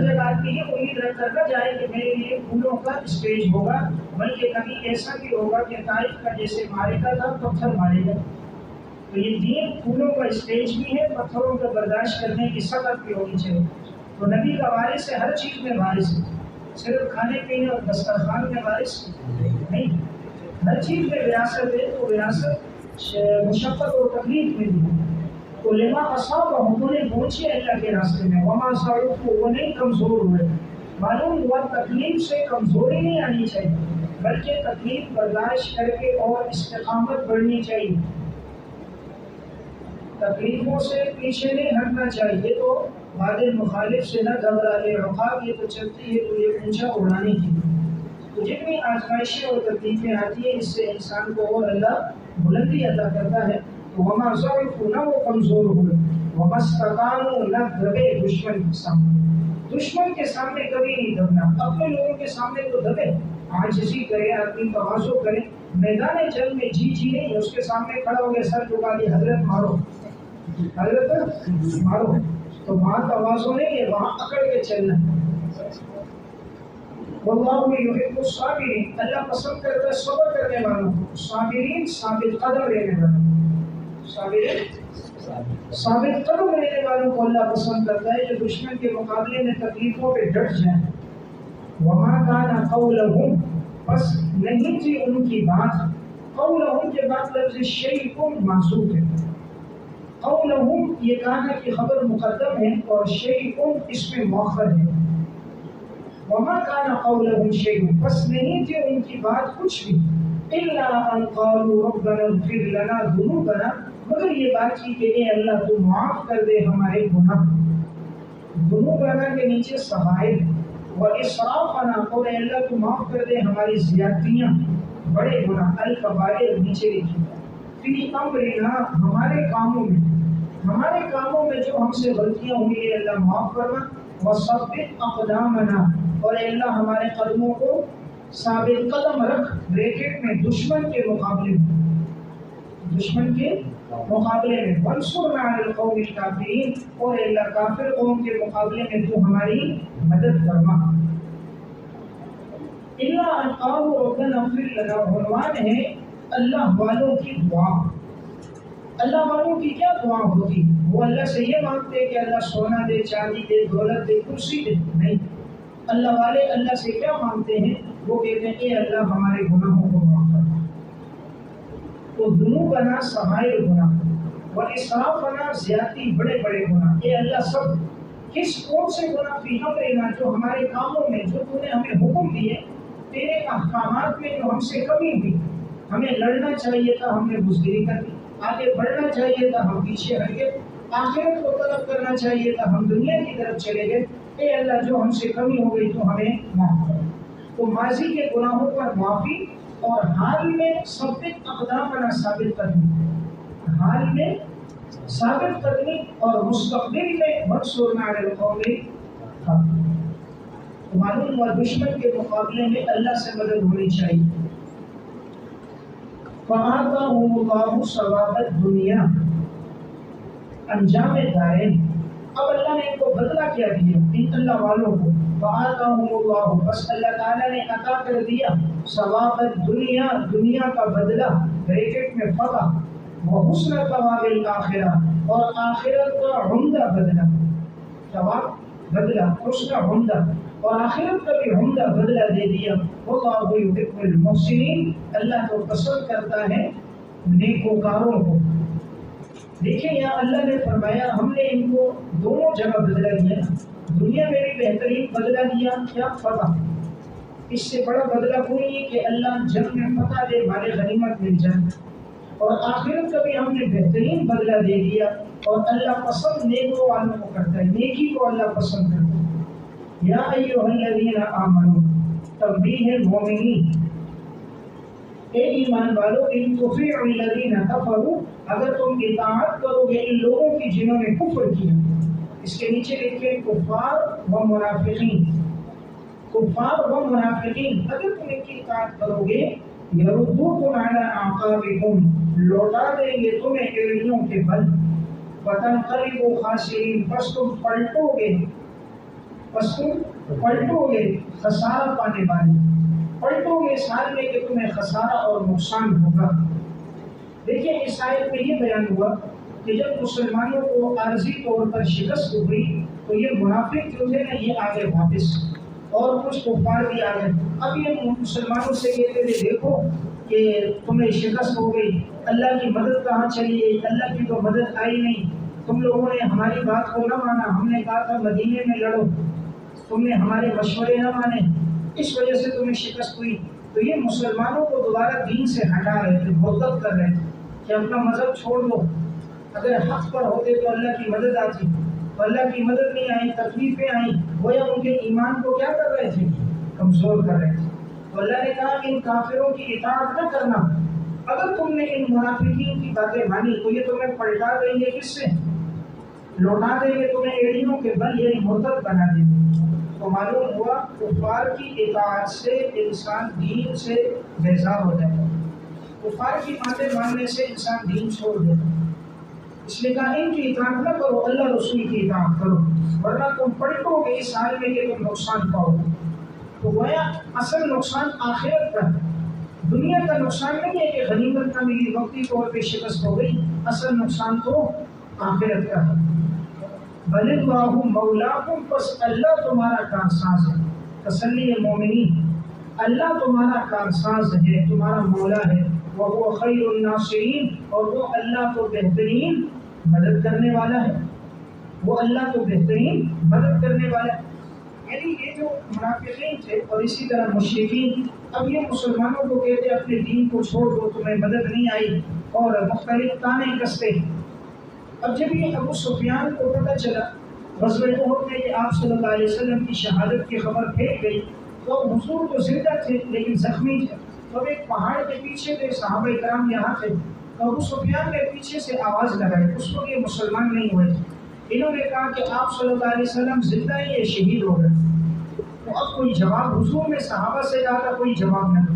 جگہ آدمی یہ امید رکھ کر نہ جائے کہ میرے لیے پھولوں کا اسٹیج ہوگا، بلکہ کبھی ایسا بھی ہوگا کہ طائف کا جیسے معرکہ تھا پتھر مارے گا. تو یہ دین پھولوں کا اسٹیج بھی ہے، پتھروں کو برداشت کرنے کی سخت بھی ہونی چاہیے. تو نبی کا وارث ہے، ہر چیز میں وارث ہے، صرف کھانے پینے اور دسترخوان میں وارث نہیں، ہر چیز میں وراثت ہے. تو وراثت مشقت اور تکلیف میں بھی. تو لما اصابهم، انہوں نے پہنچے اللہ کے راستے میں. وما ضعفوا، وہ نہیں کمزور ہوئے. معلوم ہوا تکلیف سے کمزوری نہیں آنی چاہیے، بلکہ تکلیف برداشت کر کے اور استقامت بڑھنی چاہیے. تکلیفوں سے پیچھے نہیں ہٹنا چاہیے. تو بعد مخالف سے نہ گھبرا لے، عقاب یہ تو چلتی ہے تو یہ اونچا اڑانے کی. تو جتنی آزمائشیں اور تکلیفیں آتی ہیں اس سے انسان کو اور اللہ بلندی عطا کرتا ہے. وما ضعفوا نہ وہ کمزور ہوئے، وما استکانوا نہ دبے دشمن کے سامنے، دشمن کے سامنے کبھی نہیں دبنا، اپنے لوگوں کے سامنے تو دبے، عاجزی کرے، آدمی تواضع کرے، میدان جنگ میں جی نہیں، اس کے سامنے کھڑا ہو گیا سر جھکا دیا، حضرت مارو، حضرت مارو، تو وہاں تواضع نہیں ہے، وہاں اکڑ کے چلنا ہے۔ واللہ یحب الصابرین، اللہ پسند کرتا ہے صبر کرنے والوں کو، صابرین ثابت قدم رہنے والوں، صابرین ثابت قدم رہنے والوں کو اللہ پسند کرتا ہے، جو دشمن کے مقابلے میں تکلیفوں پہ ڈٹ جائیں۔ وما کان قولہم، بس نہیں تھی ان کی بات، قولہم کے بعد لفظ شیء محذوف ہے، قولہم یہ کان کی خبر مقدم ہے اور شیء اس میں مؤخر ہے۔ وما کان قولہم شیء، بس نہیں تھی ان کی بات کچھ بھی، الا ان قالوا ربنا اغفر لنا ذنوبنا، مگر یہ بات کی کہ اے اللہ تو معاف کر دے ہمارے گناہ، ذنوبنا کے نیچے صغائر، واسرافنا، اور اے اللہ تو معاف کر دے ہماری زیادتیاں، بڑے گناہ، الکبائر نیچے لکھی، فی امرنا، ہمارے کاموں میں جو ہم سے غلطیاں ہوئی ہے اللہ معاف کرنا، وثبت اقدامنا، اور اے اللہ ہمارے قدموں کو ثابت قدم رکھ، بریکٹ میں دشمن کے مقابلے میں، وانصرنا علی القوم الکافرین، اور اے اللہ کافر قوم کے مقابلے میں تو ہماری مدد فرما۔ الا ان قالوا ربنا اغفر لنا، عنوان ہے اللہ والوں کی دعا۔ اللہ والوں کی کیا دعا ہوتی؟ وہ اللہ سے یہ مانگتے کہ اللہ سونا دے، چاندی دے، دولت دے، کرسی دے، نہیں، اللہ والے اللہ سے کیا مانگتے ہیں؟ وہ کہتے ہیں اے اللہ ہمارے گناہوں کو معاف کرنا، تو ذنوبنا صغائر گناہ، واسرافنا زیادتی، بڑے بڑے گناہ، اے اللہ سب کون سے گناہ؟ فی امرنا، جو ہمارے کاموں میں، جو تو نے ہمیں حکم دیے، تیرے احکامات میں جو ہم سے کمی ہوئی، ہمیں لڑنا چاہیے تھا ہم نے بزدلی کر دی، آگے بڑھنا چاہیے تھا ہم پیچھے ہٹ گئے، آخرت کو طلب کرنا چاہیے تھا ہم دنیا کی طرف چلے گئے، اے اللہ جو ہم سے کمی ہو گئی تو ہمیں معاف کر۔ تو ماضی کے گناہوں پر معافی، اور حال میں ثبت اقدامنا، ثابت قدمی، حال میں ثابت قدمی، اور مستقبل میں وانصرنا علی القوم الکافرین۔ معلوم ہوا دشمن کے مقابلے میں اللہ سے مدد ہونی چاہیے۔ فآتاہم اللہ ثواب الدنیا، انجام دارین، اب اللہ نے ان کو بدلہ کیا دیا، ان اللہ والوں کو، فآتاہم اللہ، بس اللہ تعالیٰ نے عطا کر دیا ثواب الدنیا، دنیا کا بدلہ، بریکٹ میں فتح، وحسن ثواب الآخرہ، اور آخرت کا عمدہ بدلہ، ثواب بدلہ، حسن عمدہ، اور آخرت کا بھی عمدہ بدلہ دے دیا۔ واللہ یحب المحسنین، اللہ تو پسند کرتا ہے نیکوکاروں کو۔ دیکھیں یہاں اللہ نے فرمایا ہم نے ان کو دونوں جگہ بدلہ دیا، دنیا میں بھی بہترین بدلہ دیا، کیا؟ فتح۔ اس سے بڑا بدلہ کوئی نہیں کہ اللہ جنگ میں فتح دے، مال غنیمت مل جائے، اور آخرت کا بھی ہم نے بہترین بدلہ دے دیا، اور اللہ پسند نیکوں والوں کو کرتا ہے، نیکی کو اللہ پسند کرتا ہے۔ یا ایھا الذین آمنوا، تنبیہ مومنین، اے ایمان والو، ان تطیعوا الذین کفروا، اگر تم اطاعت کرو گے ان لوگوں کی جنہوں نے کفر کیا، اس کے نیچے لکھے کفار و منافقین، کفار و منافقین، اگر تم ان کی اطاعت کرو گے، یردوکم علی اعقابکم، لوٹا دیں گے تمہیں ایڑیوں کے بل، وتنقلبوا خاسرین، پس تم پلٹو گے خسارہ پانے والے، پلٹو گے اس حال میں کہ تمہیں خسارہ اور نقصان ہوگا۔ دیکھیں اس آیت میں یہ بیان ہوا کہ جب مسلمانوں کو عارضی طور پر شکست ہوئی تو یہ منافق جو تھے نا یہ آگے واپس، اور کچھ کفار بھی آگے، اب یہ مسلمانوں سے کہتے تھے دیکھو کہ تمہیں شکست ہو گئی، اللہ کی مدد کہاں چلی گئی، اللہ کی تو مدد آئی نہیں، تم لوگوں نے ہماری بات کو نہ مانا، ہم نے کہا تھا مدینے میں لڑو، تم نے ہمارے مشورے نہ مانے، اس وجہ سے تمہیں شکست ہوئی۔ تو یہ مسلمانوں کو دوبارہ دین سے ہٹا رہے تھے، مرتد کر رہے تھے کہ اپنا مذہب چھوڑ دو، اگر حق پر ہوتے تو اللہ کی مدد آتی، تو اللہ کی مدد نہیں آئی، تکلیفیں آئیں، گویا ان کے ایمان کو کیا کر رہے تھے؟ کمزور کر رہے تھے۔ تو اللہ نے کہا کہ ان کافروں کی اطاعت نہ کرنا، اگر تم نے ان منافقین کی باتیں مانی تو یہ تمہیں پلٹا دیں گے، کس سے لوٹا دیں گے؟ تمہیں ایڑیوں کے بل یعنی مرتد بنا دیں گے۔ تو معلوم ہوا کفار کی اطاعت سے انسان دین سے بیزار ہو جائے گا، کفار کی باتیں ماننے سے انسان دین چھوڑ دے گا۔ اس لیے کہا ان کی اطاعت نہ کرو، اللہ رسول کی اطاعت کرو، ورنہ تم پلٹو گے اس حال میں کہ تم نقصان پاؤ گے۔ تو گویا اصل نقصان آخرت کا ہے، دنیا کا نقصان نہیں ہے کہ غنیمت نہ ملی، وقتی طور پہ شکست ہو گئی، اصل نقصان تو آخرت کا ہے۔ بل اللہ مولاکم، پس اللہ تمہارا کارساز ہے۔ تسلی مومنین، اللہ تمہارا کارساز ہے، تمہارا مولا ہے۔ وہو خیر الناصرین، اور وہ اللہ تو بہترین مدد کرنے والا ہے، وہ اللہ تو بہترین مدد کرنے والا ہے۔ یعنی یہ جو منافقین تھے اور اسی طرح مشرکین، اب یہ مسلمانوں کو کہتے اپنے دین کو چھوڑ دو، تمہیں مدد نہیں آئی، اور مختلف طعنے کستے ہیں۔ اب جب یہ ابو سفیان کو پتہ چلا غزوہ احد میں کہ آپ صلی اللہ علیہ وسلم کی شہادت کی خبر پھیل گئی، تو حضور تو زندہ تھے لیکن زخمی تھے، تو ایک پہاڑ کے پیچھے تھے، صحابہ کرام یہاں تھے، تو ابو سفیان نے پیچھے سے آواز لگائی، اس وقت یہ مسلمان نہیں ہوئے تھے۔ انہوں نے کہا کہ آپ صلی اللہ علیہ وسلم زندہ ہی شہید ہو گئے۔ تو اب کوئی جواب حضور نے صحابہ سے کہا تھا کوئی جواب نہ دو،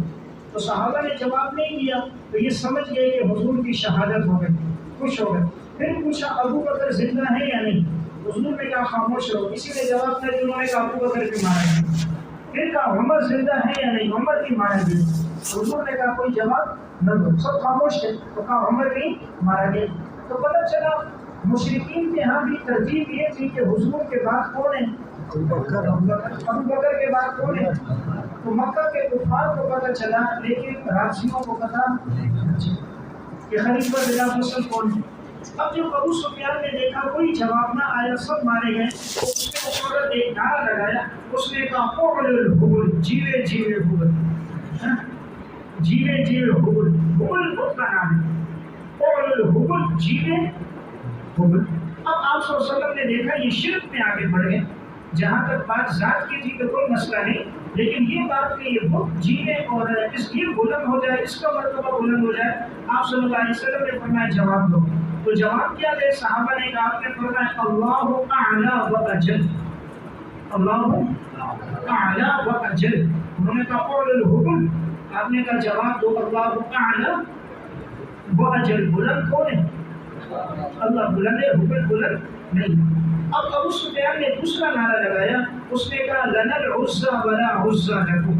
تو صحابہ نے جواب نہیں دیا، تو یہ سمجھ گئے کہ حضور کی شہادت ہو گئی، خوش ہو گئے۔ پھر پوچھا ابو بکر زندہ ہے یا نہیں؟ حضور نے کہا خاموش رہو، کسی نے جواب نہ دیا، انہوں نے کہا ابو بکر بھی مارا گیا۔ پھر کہا عمر زندہ ہے یا نہیں؟ عمر بھی مارا گیا۔ حضور نے کہا کوئی جواب نہ دو، سب خاموش تھے، تو کہا عمر بھی مارا گیا۔ تو پتہ چلا مشرکین کے ہاں بھی ترتیب یہ تھی کہ حضور کے بعد کون ہے؟ ابو بکر کے بعد کون ہے؟ تو مکہ کے کفار کو پتہ چلا، لیکن راشدوں کو پتہ کہ خلیفہ بلا فصل کون ہے۔ اب جب ابو سفیان نے دیکھا کوئی جواب نہ آیا، سب مارے گئے، تو اس نے فوراً ایک نعرہ لگایا، اس نے کہا قول الحبل، جیوے جیوے حبل، جیوے جیوے حبل، حبل خود کا نام ہے، قول الحبل، جیوے حبل۔ اب آپ صلی اللہ علیہ وسلم نے دیکھا یہ شرک میں آگے بڑھ گئے، جہاں تک بات ذات کی تھی تو کوئی مسئلہ نہیں، لیکن یہ بات کہ یہ بت جینے اور اس یہ بلند ہو جائے، اس کا مرتبہ بلند ہو جائے، آپ صلی اللہ علیہ وسلم نے فرمایا جواب دو۔ تو جواب کیا دے؟ صحابہ نے کہا، آپ نے فرمایا اللہ اعلی و اجل، اللہ اعلی و اجل۔ انہوں نے کہا قول الحبل، آپ نے کہا جواب دو، اللہ اعلی و اجل، بلند کون ہے؟ اللہ بلند ہے، حبل بلند نہیں۔ اب ابو سفیان نے دوسرا نعرہ لگایا، اس نے کہا لنا العزى ولا عزى لكم،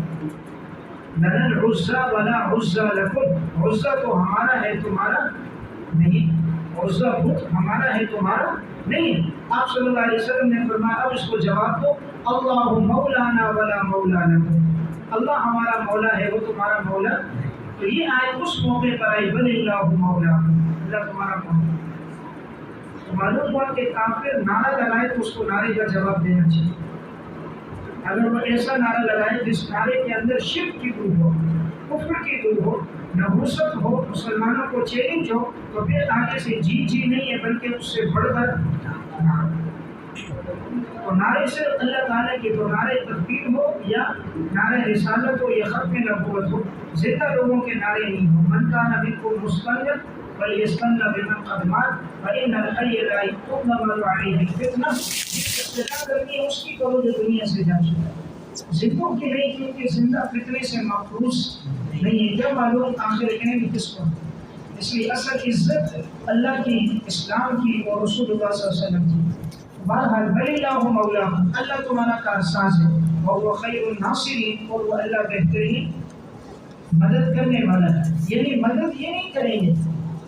لنا العزى ولا عزى لكم، عزى تو ہمارا ہے تمہارا نہیں، عزى بت ہمارا ہے تمہارا نہیں۔ آپ صلی اللہ علیہ وسلم نے فرمایا اب اس کو جواب دو، اللہ مولانا ولا مولا لكم، اللہ ہمارا مولا ہے، وہ تمہارا مولا۔ تو یہ آیت اس موقع پر آئی، بل اللہ مولا، اللہ تمہارا مولا۔ معلوم ہوا کہ کافر نعرہ لگائے تو اس کو نعرے کا جواب دینا چاہیے۔ اگر وہ ایسا نعرہ لگائے جس نعرے کے اندر شرک کی روح ہو، کفر کی روح ہو، نحوست ہو، مسلمانوں کو چیلنج ہو، تو پھر آگے سے جی جی نہیں ہے بلکہ اس سے بڑھ کر تو نعرے سے اللہ تعالیٰ کی تو نعرے تکبیر ہو یا نعرے رسالت ہو یا ختم نبوت ہو، زندہ لوگوں کے نعرے نہیں ہو۔ من کان منکم مستنجد فلیستن بمن قد مات فإن الحی لا تؤمن علیہ الفتنہ، جس ابتدا کرنی ہے اس کی کرو جو دنیا سے جا چکا، زندوں کی نہیں، کیونکہ زندہ فتنے سے محفوظ نہیں ہے، کیا معلوم آخر کہیں بھی کس کو۔ اس لیے اصل عزت اللہ کی، اسلام کی اور رسول اللہ صلی اللہ علیہ وسلم کی۔ بہرحال بل اللہ مولا، اللہ تمہارا کارساز ہے، وہو خیر الناصرین، اور وہ اللہ بہترین مدد کرنے والا ہے۔ یعنی مدد یہ نہیں کریں گے،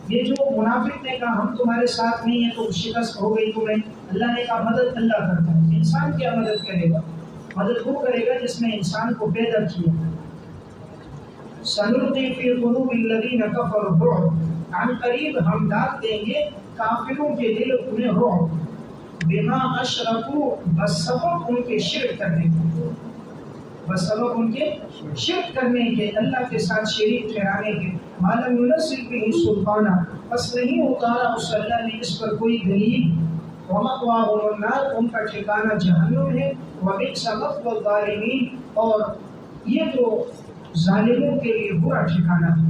یہ جو منافق نے کہا ہم تمہارے ساتھ نہیں ہیں تو شکست ہو گئی تمہیں، اللہ نے کہا مدد اللہ کرتا ہے، انسان کیا مدد کرے گا؟ مدد وہ کرے گا جس نے انسان کو پیدا کیا۔ سنلقی فی قلوب الذین کفروا الرعب، عن قریب ہم ڈال دیں گے کافروں کے دل انہیں رعب، بما اشرکوا، بسبب ان کے شرک کرنے کے، بسبب ان کے شرک کرنے کے، اللہ کے ساتھ شریک ٹھہرانے کے، ما لم ينزل به سلطانا، بس نہیں اتارا اس اللہ نے اس پر کوئی دلیل، ومأواهم النار، ان کا ٹھکانہ جہنم ہے، وبئس مثوى الظالمین، اور یہ جو ظالموں کے لیے برا ٹھکانہ ہے۔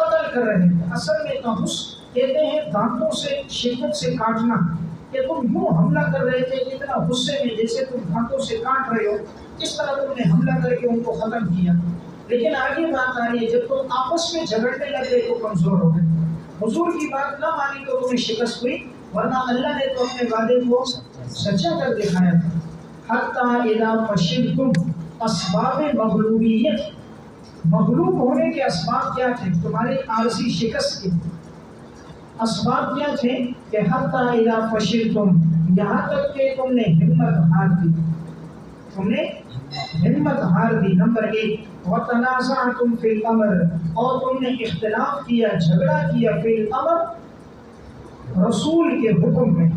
قتل کر رہے تھے. اصل میں تحس کہتے ہیں دانتوں سے شدت سے کاٹنا، کہ تم یوں حملہ کر رہے تھے اتنا غصے میں جیسے تم دانتوں سے کاٹ رہے ہو، اس طرح تم نے حملہ کر کے ان کو ختم کیا. لیکن آگے بات آ رہی ہے جب تم آپس میں جھگڑنے لگے تو کمزور ہو گئے، حضور کی بات نہ مانی تو تمہیں شکست ہوئی، ورنہ اللہ نے تو اپنے وعدے کو سچا کر دکھایا تھا. حتی اذا فشلتم، اسباب مغلوبیت، مغلوب ہونے کے اسباب کیا تھے؟ تمہارے عارضی شکست کے اسباب کیا تھے؟ کہ حتی اذا فشلتم، یہاں تک کہ تم نے ہمت ہار دی، تم نے ہمت ہار دی. نمبر 1، وتنازعتم فی الامر، اور تم نے اختلاف کیا، جھگڑا کیا، فی الامر، رسول کے حکم میں.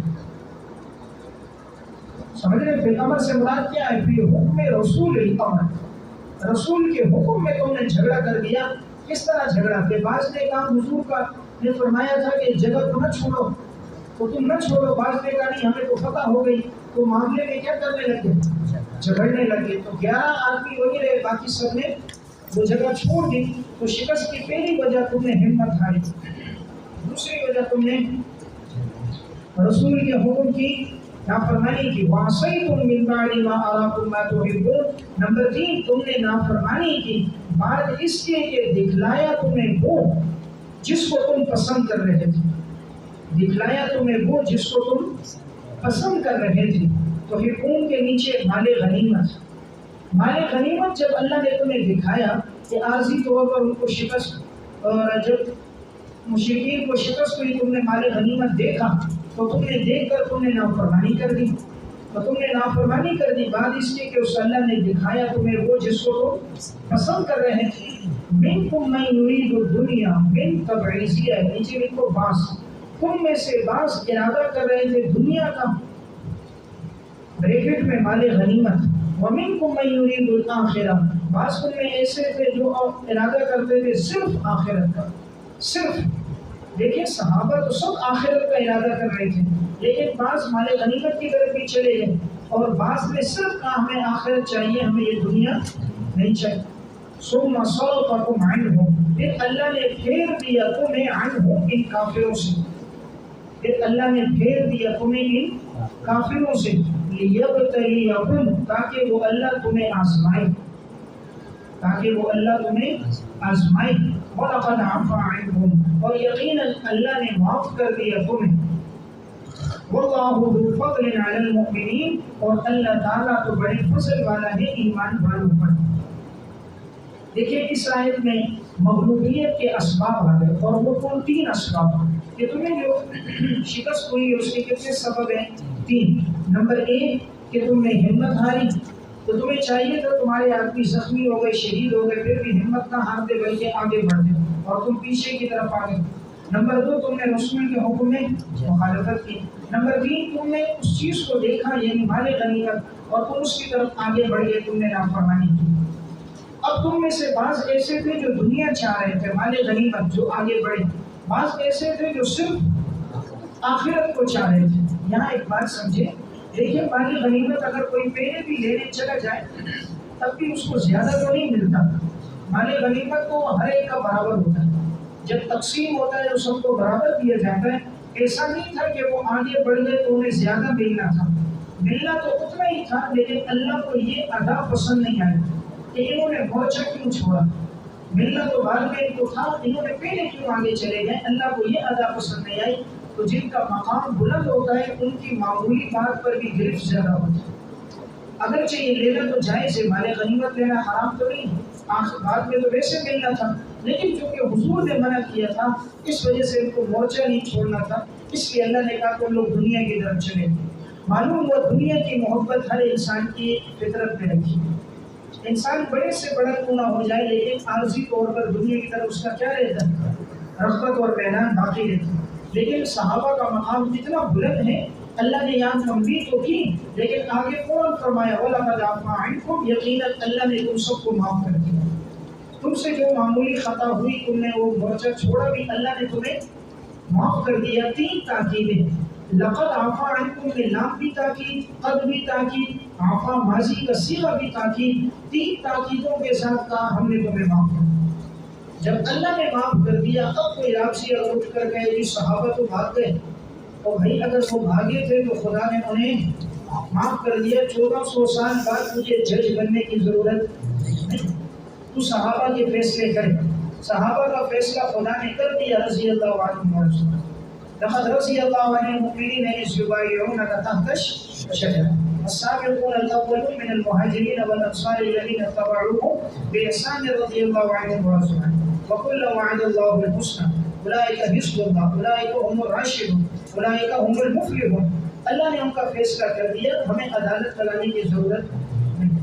سمجھ رہے؟ فی الامر سے مراد کیا ہے؟ فی حکم رسول الامر، رسول کے حکم میں تم نے جھگڑا کر دیا. کس طرح جھگڑا؟ کہ بعض نے کہا حضور کا نے فرمایا تھا کہ جگہ کو نہ چھوڑو تو تم نہ چھوڑو، بعض نے کہا نہیں ہمیں تو فتح ہو گئی، تو معاملے میں کیا کرنے لگے؟ جھگڑنے لگے. تو 11 آدمی وہی رہے، باقی سب نے وہ جگہ چھوڑ دی. تو شکست کی پہلی وجہ تم نے ہمت ہاری، دوسری وجہ تم نے رسول کے حکم کی نافرمانی کی. وَعَصَيْتُم مِّن بَعْدِ مَا أَرَاكُم مَّا تُحِبُّونَ. نمبر 3، تم نے نافرمانی کی بعد اس کے کہ دکھلایا تمہیں وہ جس کو تم پسند کر رہے تھے، دکھلایا تمہیں وہ جس کو تم پسند کر رہے تھے. تو حکم کے نیچے مال غنیمت، مال غنیمت جب اللہ نے تمہیں دکھایا کہ عارضی طور پر ان کو شکست، اور جب مشرکین کو شکست ہوئی تم نے مال غنیمت دیکھا تو تم نے دیکھ کر تم نے نافرمانی کر دی، تو تم نے نافرمانی کر دی بعد اس کے کہ اس اللہ نے دکھایا تمہیں وہ جس کو تم پسند کر رہے تھے. منکم من یرید الدنیا، من تبعیضیہ، نیچے لکھو بعض، تم میں سے بعض ارادہ کر رہے تھے دنیا کا، بریکٹ میں مال غنیمت. ومنکم من یرید الآخرہ، بعض تم میں ایسے تھے جو ارادہ کرتے تھے صرف آخرت کا. صرف دیکھیں صحابہ تو سب آخرت کا ارادہ کر رہے تھے، لیکن بعض مال غنیمت کی طرف بھی چلے گئے، اور بعض نے صرف کہا ہمیں آخرت چاہیے، ہمیں یہ دنیا نہیں چاہیے. ثم صرفکم عنہ، پھر اللہ نے پھیر دیا تمہیں عنہ، ان کافروں سے، پھر اللہ نے پھیر دیا تمہیں ان کافروں سے. لیبتلیکم، تاکہ وہ اللہ تمہیں آزمائے، تاکہ وہ اللہ تمہیں آزمائے. وَلَقَدْ عَفَا عَنْهُمْ، اور یقیناً اللہ نے معاف کر دیا تمہیں. وَاللَّهُ ذُو فَضْلٍ عَلَى الْمُؤْمِنِينَ، اور اللہ تعالیٰ تو بڑے فضل والا ہے ایمان والوں پر. دیکھیں اس آیت میں مغلوبیت کے اسباب آ گئے، اور وہ کون؟ 3 اسباب کہ تمہیں جو شکست ہوئی اس کے کتنے سبب ہیں؟ 3. نمبر 1 کہ تم نے ہمت ہاری، تو تمہیں چاہیے تھا، تمہارے آدمی زخمی ہو گئے، شہید ہو گئے، پھر بھی ہمت نہ ہارتے بلکہ آگے بڑھتے، اور تم پیچھے کی طرف آ گئے. نمبر 2 تم نے رسول کے حکم میں مخالفت کی. نمبر 3 تم نے اس چیز کو دیکھا یعنی مال غنیمت، اور تم اس کی طرف آگے بڑھ گئے، تم نے نافرمانی کی. اب تم میں سے بعض ایسے تھے جو دنیا چاہ رہے تھے، مال غنیمت، جو آگے بڑھے، بعض ایسے تھے جو صرف آخرت کو چاہ رہے تھے. یہاں ایک بات سمجھے، دیکھیں مال غنیمت اگر کوئی پہلے بھی لینے چلا جائے تب بھی اس کو زیادہ تو نہیں ملتا. مال غنیمت تو ہر ایک کا برابر ہوتا ہے، جب تقسیم ہوتا ہے تو سب کو برابر دیا جاتا ہے. ایسا نہیں تھا کہ وہ آگے بڑھ گئے تو انہیں زیادہ ملنا تھا، ملنا تو اتنا ہی تھا، لیکن اللہ کو یہ ادا پسند نہیں آئی کہ انہوں نے مورچہ کیوں چھوڑا. ملنا تو بعد میں ان کو تھا، انہوں نے پہلے کیوں آگے چلے گئے. اللہ کو یہ ادا پسند نہیں آئی. تو جن کا مقام بلند ہوتا ہے ان کی معمولی بات پر بھی گرفت زیادہ ہوتی ہے. اگرچہ یہ لینا تو جائز ہے، مال غنیمت لینا حرام تو نہیں ہے، بعد میں تو ویسے ملنا تھا، لیکن چونکہ حضور نے منع کیا تھا اس وجہ سے ان کو مورچہ نہیں چھوڑنا تھا، اس لیے اللہ نے کہا کہ لوگ دنیا کی طرف چلیں. معلوم ہوا دنیا کی محبت ہر انسان کی فطرت میں رکھی. انسان بڑے سے بڑا کیوں نہ ہو جائے لیکن عارضی طور پر دنیا کی طرف اس کا کیا رہتا ہے؟ رغبت اور میلان باقی رہتی ہے. لیکن صحابہ کا مقام اتنا بلند ہے، اللہ نے یہاں تنبیہ تو کی لیکن آگے فوراً فرمایا وَلَقَدْ عَفَا عَنْكُمْ، یقیناً اللہ نے تم سب کو معاف کر دیا. تم سے جو معمولی خطا ہوئی، تم نے وہ مورچہ چھوڑا بھی، اللہ نے تمہیں معاف کر دیا. 3 تاکیدیں، لقد عفا عنکم میں لام بھی تاکید، قد بھی تاکید، عفا ماضی کا صیغہ بھی تاکید. 3 تاکیدوں کے ساتھ کہا ہم نے تمہیں معاف کر دیا. جب اللہ نے معاف کر دیا اب کوئی راکسی اگر اٹھ کر کہے کہ صحابہ تو بھاگ گئے، اور بھائی اگر وہ بھاگے تھے تو خدا نے انہیں معاف کر دیا، 1400 سال بعد تجھے جج بننے کی ضرورت نہیں، تو صحابہ کے فیصلے کرے، صحابہ کا فیصلہ خدا نے کر دیا رضی اللہ عنہ، لقد رضی اللہ عنہ المؤمنین اذ یبایعونک تحت الشجرہ السابقون الاولون من المهاجرین والانصار الذین اتبعوهم بإحسان رضی اللہ عنهم ورضوا عنہ وکلا وعد اللہ الحسنى اولئک حزب اللہ اولئک هم الراشدون اولئک هم المفلحون۔ اللہ نے ان کا فیصلہ کر دیا، ہمیں عدالت چلانے کی ضرورت نہیں۔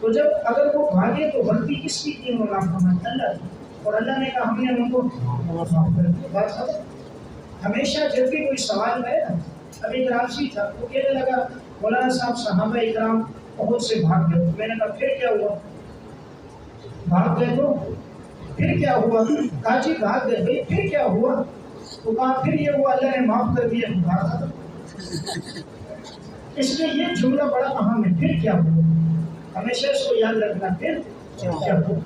تو جب اگر وہ بھاگے تو غلطی کس کی تھی؟ نافرمانی اللہ کی، اور اللہ نے کہا ہم نے ان کو معاف کر دیا۔ بات ختم۔ ہمیشہ جب بھی کوئی سوال ہے نا، ابھی کراچی تھا وہ کہنے لگا مولانا صاحب صحابہ اکرام بہت سے بھاگ گئے، میں نے کہا پھر کیا ہوا؟ بھاگ گئے تو پھر کیا ہوا؟ کہا جی بھاگ گئے، بھائی پھر کیا ہوا؟ تو کہا پھر یہ ہوا اللہ نے معاف کر دیا، بات ختم۔ اس لیے یہ جملہ بڑا اہم ہے، پھر کیا ہوا، ہمیشہ اس کو یاد رکھنا، پھر کیا ہوا۔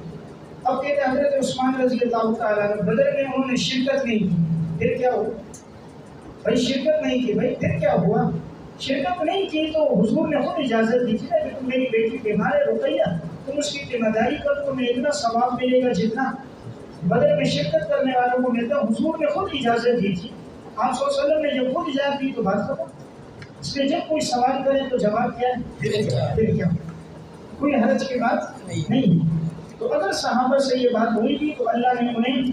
اب کہتے ہیں حضرت عثمان رضی اللہ تعالیٰ عنہ بدر میں انہوں نے شرکت نہیں کی، پھر کیا ہوا؟ بھائی شرکت نہیں کی، بھائی پھر کیا ہوا؟ شرکت نہیں کی تو حضور نے خود اجازت دی تھی نا کہ تم میری بیٹی بیمار ہے رقیہ، تم اس کی ذمہ داری کر، تمہیں اتنا ثواب ملے گا جتنا بدر میں شرکت کرنے والوں کو ملتا۔ حضور نے خود اجازت دی تھی، آپ صلی اللہ علیہ وسلم نے جب خود اجازت دی تو بات ختم۔ اس لیے جب کوئی سوال کرے تو جواب کیا ہے؟ پھر کیا؟ کوئی حرج کی بات نہیں۔ تو اگر صحابہ سے یہ بات ہوئی تھی تو اللہ نے انہیں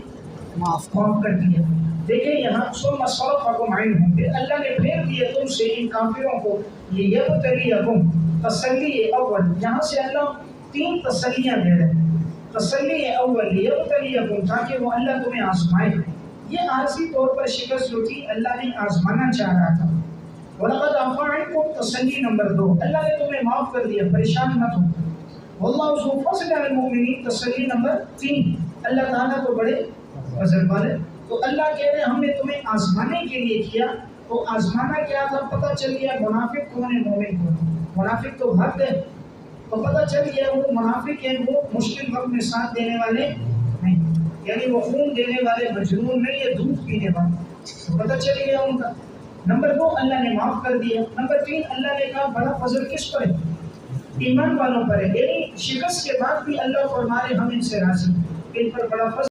معاف کر دیا۔ دیکھیں یہاں ثم صرفکم عنہم، پھر اللہ نے پھیر دیا تم سے ان کافروں کو، لیبتلیکم، تسلی اول، یہاں سے اللہ 3 تسلیاں دے رہے ہیں۔ تسلی اول لیبتلیکم، تاکہ وہ اللہ تمہیں آزمائے۔ یہ عارضی طور پر شکست جو تھی اللہ نے آزمانا چاہ رہا تھا۔ وَلَقَدْ عَفَا عَنْكُمْ، تسلی نمبر 2، اللہ نے تمہیں معاف کر دیا، پریشان مت ہو۔ وَاللَّهُ ذُو فَضْلٍ عَلَى الْمُؤْمِنِينَ، تسلی نمبر 3، اللہ تعالیٰ تو بڑے فضل والے۔ تو اللہ کہہ رہے ہم نے تمہیں آزمانے کے لیے کیا، تو آزمانا کیا تھا؟ پتہ چل گیا منافق کون ہے مومن کون ہے۔ منافق تو بھاگ گئے، تو پتہ چل گیا وہ منافق ہیں، وہ مشکل وقت میں ساتھ دینے والے نہیں، یعنی وہ خون دینے والے مجنون نہیں، یہ دودھ پینے والے، تو پتہ چل گیا ان کا۔ نمبر 2 اللہ نے معاف کر دیا۔ نمبر 3 اللہ نے کہا بڑا فضل کس پر ہے؟ ایمان والوں پر ہے، یعنی شکست کے بعد بھی اللہ فرما رہے ہم ان سے راضی، ان پر بڑا فضل